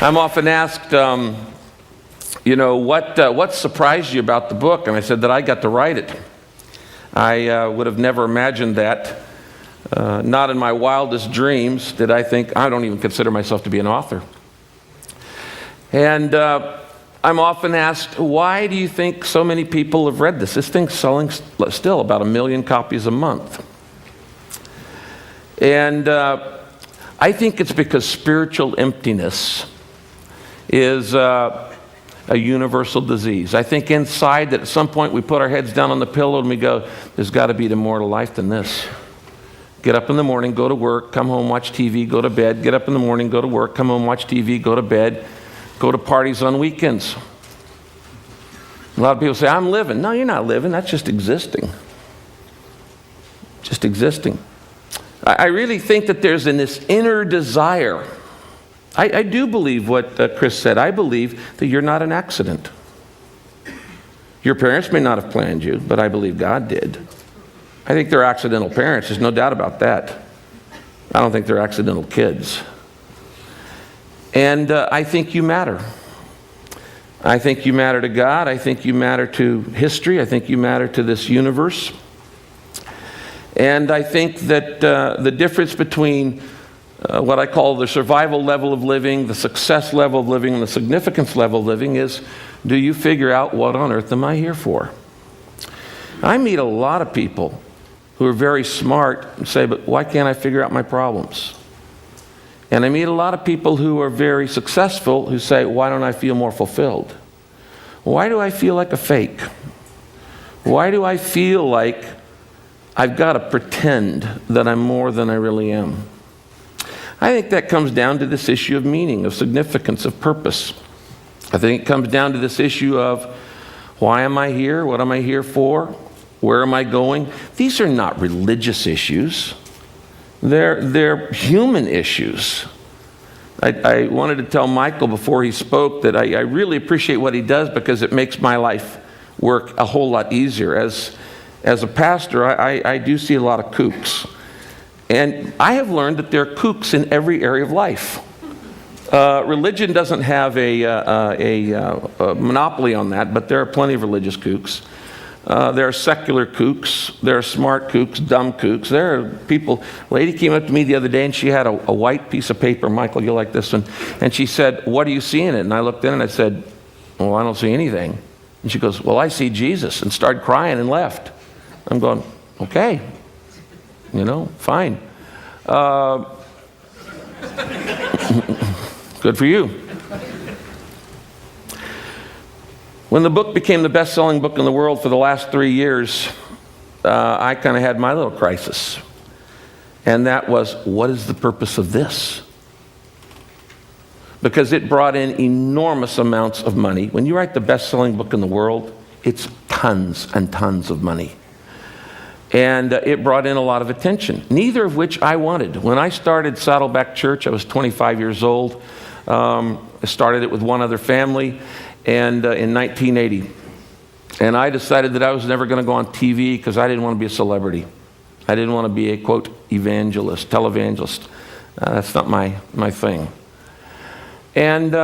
I'm often asked, what surprised you about the book? And I said that I got to write it. I would have never imagined that. Not in my wildest dreams did I think, I don't even consider myself to be an author. And I'm often asked, why do you think so many people have read this? This thing's selling still about 1 million copies a month. And I think it's because spiritual emptiness is a universal disease. I think inside that at some point we put our heads down on the pillow and we go, there's got to be more to life than this. Get up in the morning, go to work, come home, watch TV, go to bed. Get up in the morning, go to work, come home, watch TV, go to bed. Go to parties on weekends. A lot of people say, I'm living. No, you're not living. That's just existing. Just existing. I really think that there's this inner desire. I do believe what Chris said. I believe that you're not an accident. Your parents may not have planned you, but I believe God did. I think they're accidental parents. There's no doubt about that. I don't think they're accidental kids. And I think you matter. I think you matter to God. I think you matter to history. I think you matter to this universe. And I think that the difference between what I call the survival level of living, the success level of living, and the significance level of living is, do you figure out what on earth am I here for? I meet a lot of people who are very smart and say, but why can't I figure out my problems? And I meet a lot of people who are very successful who say, why don't I feel more fulfilled? Why do I feel like a fake? Why do I feel like I've got to pretend that I'm more than I really am? I think that comes down to this issue of meaning, of significance, of purpose. I think it comes down to this issue of, why am I here? What am I here for? Where am I going? These are not religious issues. They're human issues. I wanted to tell Michael before he spoke that I really appreciate what he does because it makes my life work a whole lot easier. As a pastor, I do see a lot of kooks. And I have learned that there are kooks in every area of life. Religion doesn't have a monopoly on that, but there are plenty of religious kooks. There are secular kooks. There are smart kooks, dumb kooks. There are people. A lady came up to me the other day and she had a white piece of paper. Michael, you'll like this one. And she said, what do you see in it? And I looked in and I said, well, I don't see anything. And she goes, well, I see Jesus, and started crying and left. I'm going, okay, fine. Good for you. When the book became the best-selling book in the world for the last 3 years, I kind of had my little crisis. And that was, what is the purpose of this? Because it brought in enormous amounts of money. When you write the best-selling book in the world, it's tons and tons of money. And it brought in a lot of attention, neither of which I wanted. When I started Saddleback Church, I was 25 years old. I started it with one other family. And in 1980. And I decided that I was never going to go on TV because I didn't want to be a celebrity. I didn't want to be a, quote, evangelist, televangelist. That's not my thing. And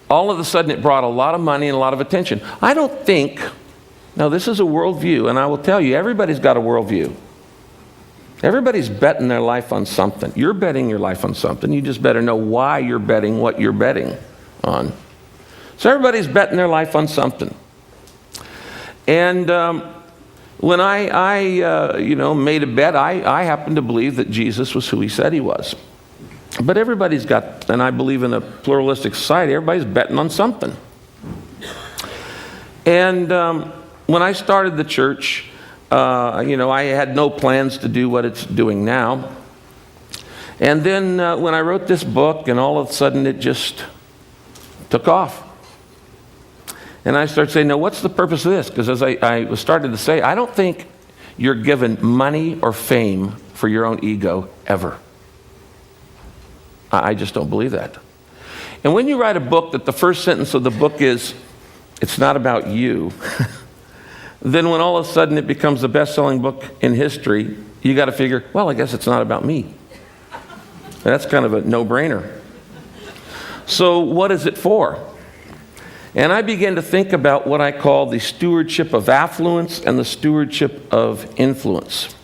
all of a sudden it brought a lot of money and a lot of attention. I don't think, now this is a worldview, and I will tell you, everybody's got a worldview. Everybody's betting their life on something. You're betting your life on something. You just better know why you're betting what you're betting on. So everybody's betting their life on something. And when I made a bet, I happen to believe that Jesus was who he said he was. But everybody's got, and I believe in a pluralistic society, everybody's betting on something. And when I started the church, I had no plans to do what it's doing now. And then when I wrote this book, and all of a sudden it just took off. And I started saying, now what's the purpose of this? Because as I started to say, I don't think you're given money or fame for your own ego ever. I just don't believe that. And when you write a book that the first sentence of the book is, it's not about you, then when all of a sudden it becomes the best-selling book in history, you got to figure, well, I guess it's not about me. And that's kind of a no-brainer. So what is it for? And I began to think about what I call the stewardship of affluence and the stewardship of influence.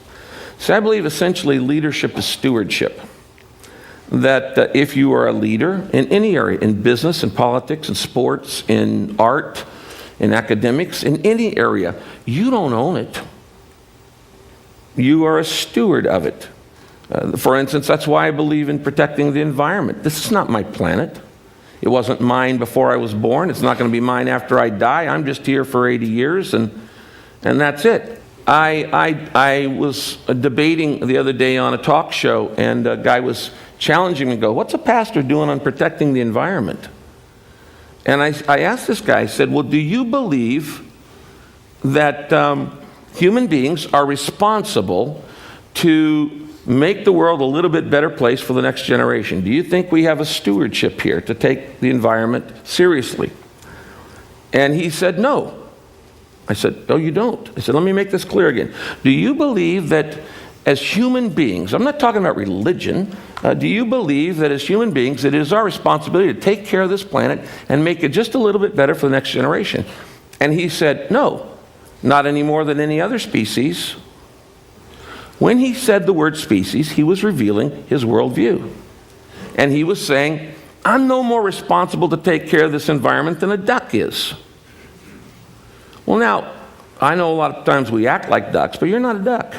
So I believe essentially leadership is stewardship. That if you are a leader in any area, in business, in politics, in sports, in art, in academics, in any area, you don't own it. You are a steward of it. For instance, that's why I believe in protecting the environment. This is not my planet. It wasn't mine before I was born. It's not going to be mine after I die. I'm just here for 80 years, and that's it. I was debating the other day on a talk show, and a guy was challenging me and go, what's a pastor doing on protecting the environment? And I asked this guy, I said, well, do you believe that human beings are responsible to make the world a little bit better place for the next generation? Do you think we have a stewardship here to take the environment seriously? And he said, no. I said, no, you don't. I said, let me make this clear again. Do you believe that as human beings, I'm not talking about religion, do you believe that as human beings it is our responsibility to take care of this planet and make it just a little bit better for the next generation? And he said, no, not any more than any other species. When he said the word species, he was revealing his worldview. And he was saying, I'm no more responsible to take care of this environment than a duck is. Well, now, I know a lot of times we act like ducks, but you're not a duck.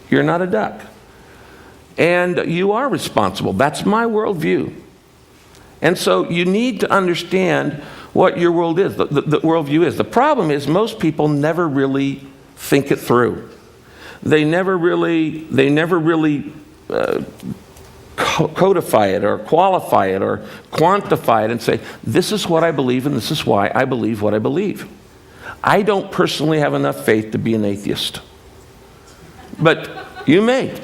You're not a duck. And you are responsible. That's my worldview. And so you need to understand what your world is, the worldview is. The problem is most people never really think it through. They never really codify it or qualify it or quantify it and say, this is what I believe and this is why I believe what I believe. I don't personally have enough faith to be an atheist. But you may.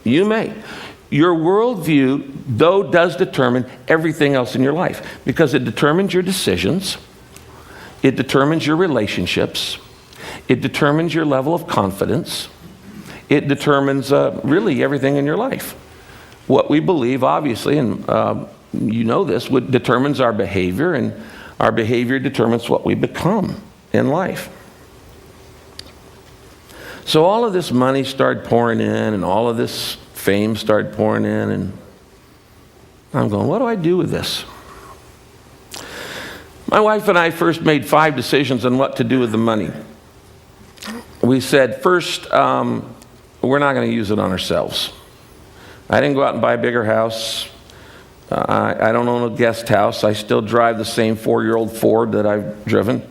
Your worldview, though, does determine everything else in your life because it determines your decisions, it determines your relationships, it determines your level of confidence, it determines really everything in your life. What we believe, obviously, and you know this, determines our behavior, and our behavior determines what we become in life. So all of this money started pouring in, and all of this fame started pouring in, and I'm going, what do I do with this? My wife and I first made 5 decisions on what to do with the money. We said, first, we're not going to use it on ourselves. I didn't go out and buy a bigger house. I don't own a guest house. I still drive the same 4-year-old Ford that I've driven.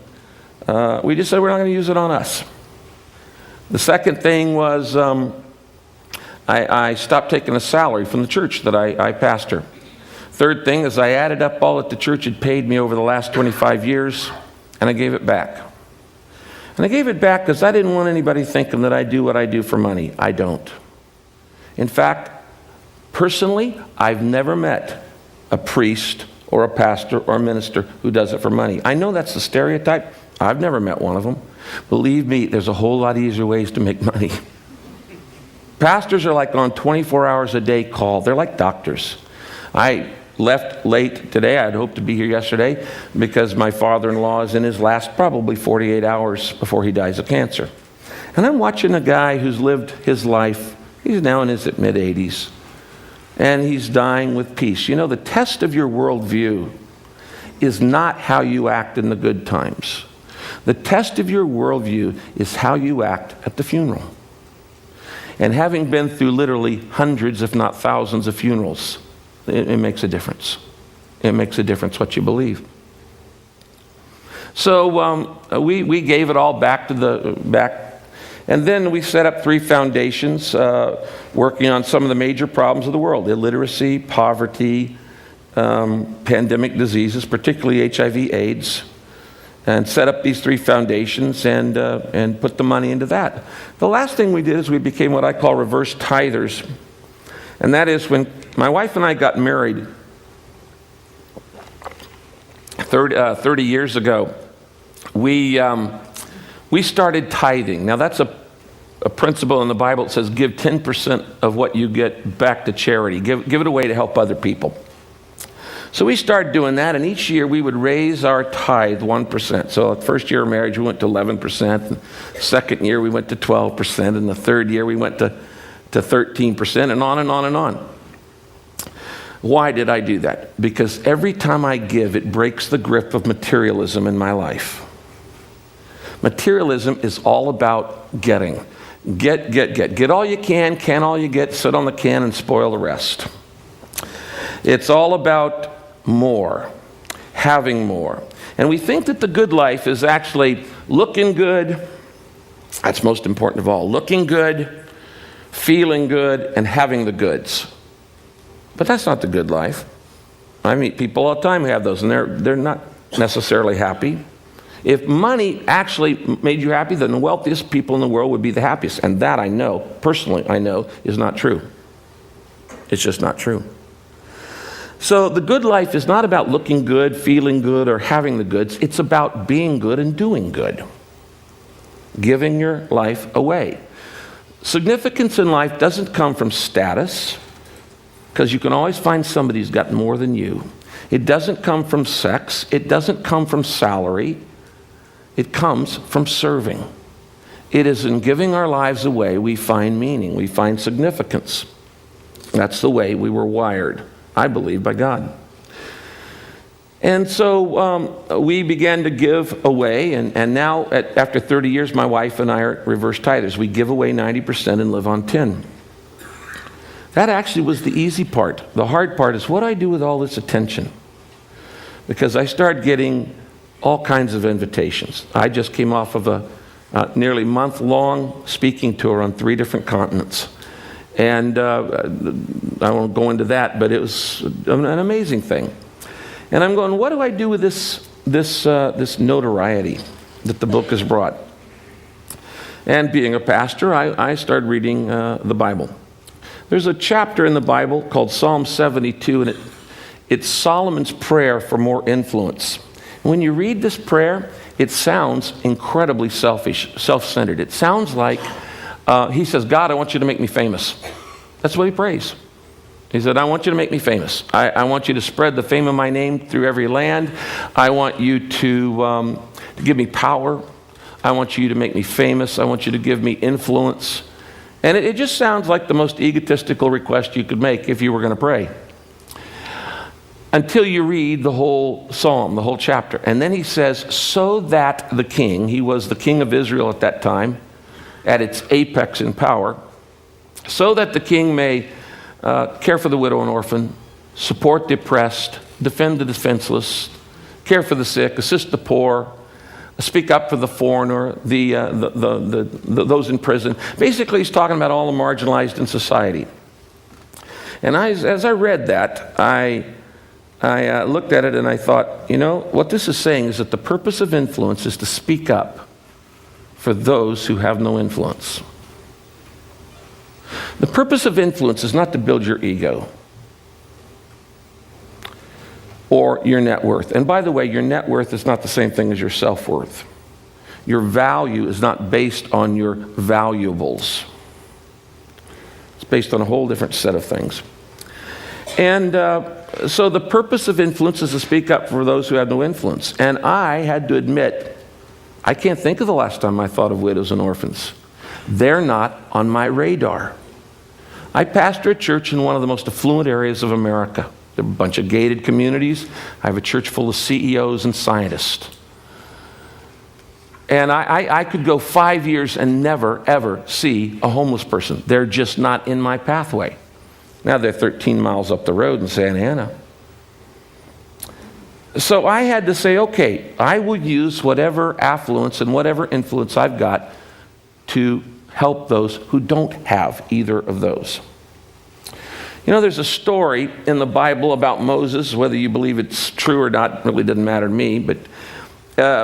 We just said we're not going to use it on us. The second thing was I stopped taking a salary from the church that I pastor. Third thing is I added up all that the church had paid me over the last 25 years, and I gave it back. And I gave it back because I didn't want anybody thinking that I do what I do for money. I don't. In fact, personally, I've never met a priest or a pastor or a minister who does it for money. I know that's the stereotype. I've never met one of them. Believe me, there's a whole lot easier ways to make money. Pastors are like on 24 hours a day call. They're like doctors. I left late today. I'd hoped to be here yesterday because my father-in-law is in his last probably 48 hours before he dies of cancer. And I'm watching a guy who's lived his life. He's now in his mid-80s. And he's dying with peace. You know, the test of your worldview is not how you act in the good times. The test of your worldview is how you act at the funeral. And having been through literally hundreds, if not thousands of funerals, it makes a difference. It makes a difference what you believe. So we gave it all back. And then we set up 3 foundations working on some of the major problems of the world: illiteracy, poverty, pandemic diseases, particularly HIV/AIDS, and set up these 3 foundations and put the money into that. The last thing we did is we became what I call reverse tithers. And that is when my wife and I got married 30 years ago, we started tithing. Now that's a principle in the Bible that says give 10% of what you get back to charity. Give it away to help other people. So we started doing that, and each year we would raise our tithe 1%. So the first year of marriage, we went to 11%. The second year, we went to 12%. And the third year, we went to 13%, and on and on and on. Why did I do that? Because every time I give, it breaks the grip of materialism in my life. Materialism is all about getting. Get. Get all you can all you get, sit on the can and spoil the rest. It's all about more, having more. And we think that the good life is actually looking good. That's most important of all. Looking good, feeling good, and having the goods. But that's not the good life. I meet people all the time who have those, and they're not necessarily happy. If money actually made you happy, then the wealthiest people in the world would be the happiest. And that I know, personally I know, is not true. It's just not true. So the good life is not about looking good, feeling good, or having the goods. It's about being good and doing good. Giving your life away. Significance in life doesn't come from status, because you can always find somebody who's got more than you. It doesn't come from sex. It doesn't come from salary. It comes from serving. It is in giving our lives away we find meaning, we find significance. That's the way we were wired, I believe, by God. And so we began to give away, and now after 30 years, my wife and I are reverse tithers. We give away 90% and live on 10. That actually was the easy part. The hard part is, what do I do with all this attention? Because I started getting all kinds of invitations. I just came off of a nearly month-long speaking tour on 3 different continents. And I won't go into that, but it was an amazing thing. And I'm going, what do I do with this notoriety that the book has brought? And being a pastor, I started reading the Bible. There's a chapter in the Bible called Psalm 72, and it's Solomon's prayer for more influence. When you read this prayer, it sounds incredibly selfish, self-centered. It sounds like he says, God, I want you to make me famous. That's what he prays. He said, I want you to make me famous. I want you to spread the fame of my name through every land. I want you to give me power. I want you to make me famous. I want you to give me influence. And it just sounds like the most egotistical request you could make if you were going to pray. Until you read the whole psalm, the whole chapter. And then he says, so that the king, he was the king of Israel at that time, at its apex in power, so that the king may care for the widow and orphan, support the oppressed, defend the defenseless, care for the sick, assist the poor, speak up for the foreigner, those in prison. Basically, he's talking about all the marginalized in society. And as I read that, I looked at it and I thought, what this is saying is that the purpose of influence is to speak up for those who have no influence. The purpose of influence is not to build your ego or your net worth. And by the way, your net worth is not the same thing as your self-worth. Your value is not based on your valuables. It's based on a whole different set of things. And so the purpose of influence is to speak up for those who have no influence. And I had to admit, I can't think of the last time I thought of widows and orphans. They're not on my radar. I pastor a church in one of the most affluent areas of America. There are a bunch of gated communities. I have a church full of CEOs and scientists. And I could go 5 years and never, ever see a homeless person. They're just not in my pathway. Now they're 13 miles up the road in Santa Ana. So I had to say, okay, I will use whatever affluence and whatever influence I've got to help those who don't have either of those. There's a story in the Bible about Moses. Whether you believe it's true or not really doesn't matter to me. But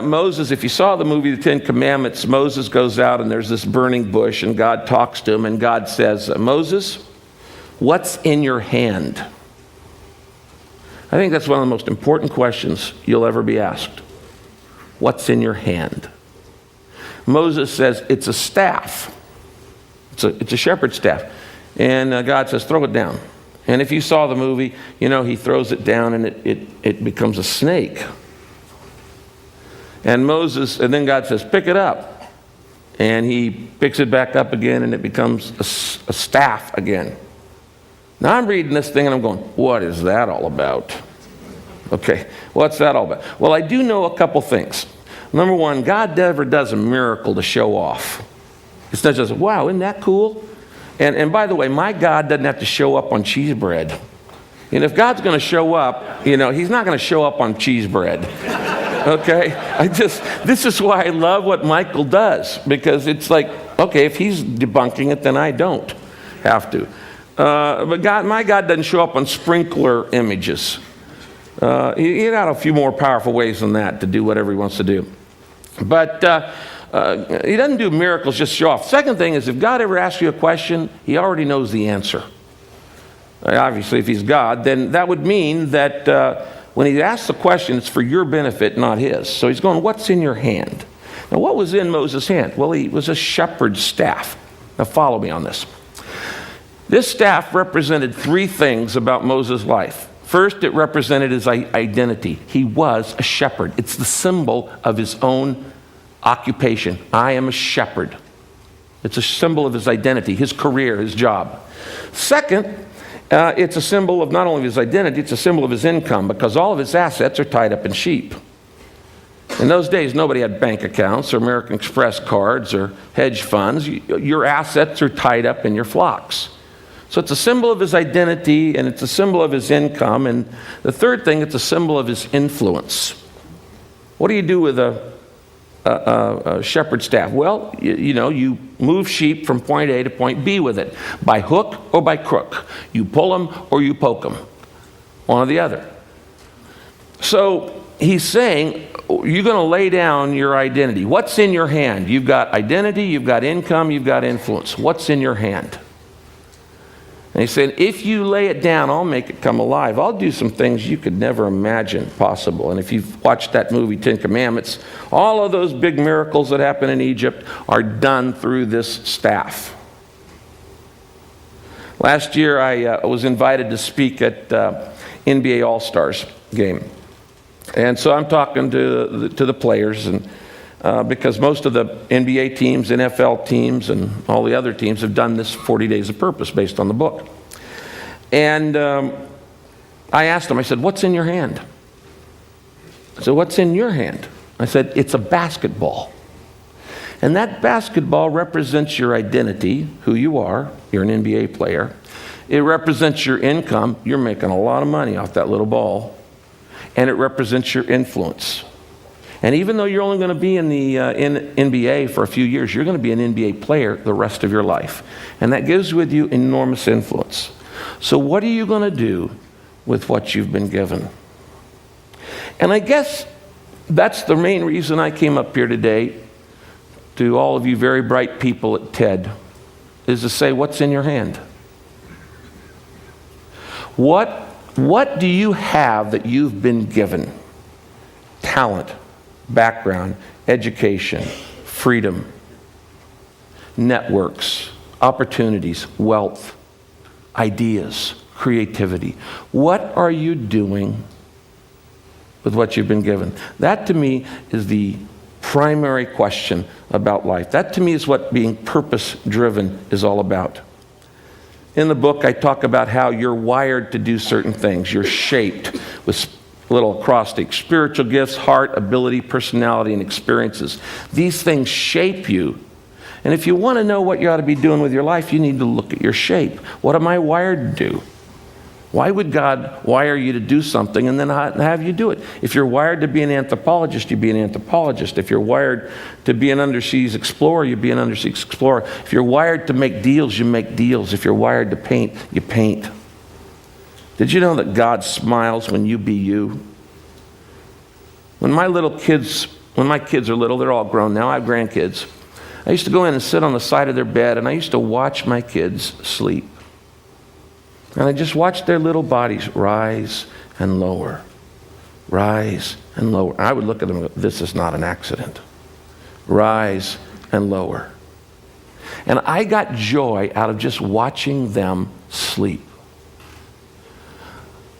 Moses, if you saw the movie The 10 Commandments, Moses goes out and there's this burning bush and God talks to him and God says, Moses, what's in your hand? I think that's one of the most important questions you'll ever be asked. What's in your hand? Moses says, it's a staff. It's a shepherd's staff. And God says, throw it down. And if you saw the movie, he throws it down and it becomes a snake. And then God says, pick it up. And he picks it back up again and it becomes a staff again. Now I'm reading this thing and I'm going, what is that all about? Okay, what's that all about? Well, I do know a couple things. Number one, God never does a miracle to show off. It's not just, wow, isn't that cool? And by the way, my God doesn't have to show up on cheese bread. If God's going to show up, he's not going to show up on cheese bread. Okay? This is why I love what Michael does, because it's like, okay, if he's debunking it, then I don't have to. But my God doesn't show up on sprinkler images. He got a few more powerful ways than that to do whatever he wants to do. But he doesn't do miracles just to show off. Second thing is, if God ever asks you a question, he already knows the answer. Obviously, if he's God, then that would mean that when he asks the question, it's for your benefit, not his. So he's going, what's in your hand? Now, what was in Moses' hand? Well, he was a shepherd's staff. Now, follow me on this. This staff represented three things about Moses' life. First, it represented his identity. He was a shepherd. It's the symbol of his own occupation. I am a shepherd. It's a symbol of his identity, his career, his job. Second, it's a symbol of not only his identity, it's a symbol of his income, because all of his assets are tied up in sheep. In those days, nobody had bank accounts or American Express cards or hedge funds. Your assets are tied up in your flocks. So it's a symbol of his identity, and it's a symbol of his income. And the third thing, it's a symbol of his influence. What do you do with a shepherd's staff? Well, you move sheep from point A to point B with it, by hook or by crook. You pull them or you poke them, one or the other. So he's saying, you're going to lay down your identity. What's in your hand? You've got identity, you've got income, you've got influence. What's in your hand? And he said, if you lay it down, I'll make it come alive. I'll do some things you could never imagine possible. And if you've watched that movie, 10 Commandments, all of those big miracles that happen in Egypt are done through this staff. Last year, I was invited to speak at NBA All-Stars game. And so I'm talking to the players, and because most of the NBA teams, NFL teams, and all the other teams have done this 40 Days of Purpose based on the book. And I asked them, I said, what's in your hand? I said, what's in your hand? I said, it's a basketball. And that basketball represents your identity, who you are. You're an NBA player. It represents your income. You're making a lot of money off that little ball. And it represents your influence. And even though you're only going to be in the NBA for a few years, you're going to be an NBA player the rest of your life. And that gives with you enormous influence. So what are you going to do with what you've been given? And I guess that's the main reason I came up here today to all of you very bright people at TED, is to say, what's in your hand? What do you have that you've been given? Talent, background, education, freedom, networks, opportunities, wealth, ideas, creativity. What are you doing with what you've been given? That to me is the primary question about life. That to me is what being purpose-driven is all about. In the book, I talk about how you're wired to do certain things. You're shaped with little acrostics: spiritual gifts, heart, ability, personality, and experiences. These things shape you. And if you want to know what you ought to be doing with your life, you need to look at your shape. What am I wired to do? Why would God wire you to do something and then have you do it? If you're wired to be an anthropologist, you be an anthropologist. If you're wired to be an underseas explorer, you be an underseas explorer. If you're wired to make deals, you make deals. If you're wired to paint, you paint. Did you know that God smiles when you be you? When my kids are little, they're all grown now, I have grandkids. I used to go in and sit on the side of their bed, and I used to watch my kids sleep. And I just watched their little bodies rise and lower, rise and lower. I would look at them and go, this is not an accident. Rise and lower. And I got joy out of just watching them sleep.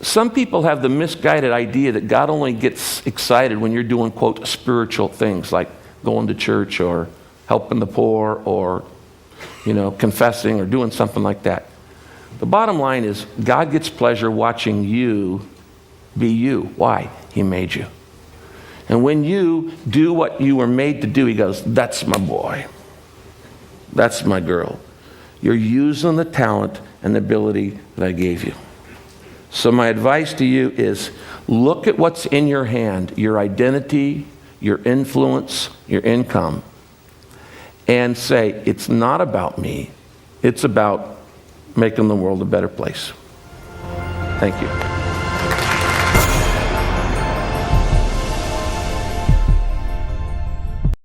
Some people have the misguided idea that God only gets excited when you're doing, quote, spiritual things like going to church or helping the poor or, confessing or doing something like that. The bottom line is God gets pleasure watching you be you. Why? He made you. And when you do what you were made to do, he goes, that's my boy. That's my girl. You're using the talent and the ability that I gave you. So my advice to you is look at what's in your hand, your identity, your influence, your income, and say, it's not about me. It's about making the world a better place. Thank you.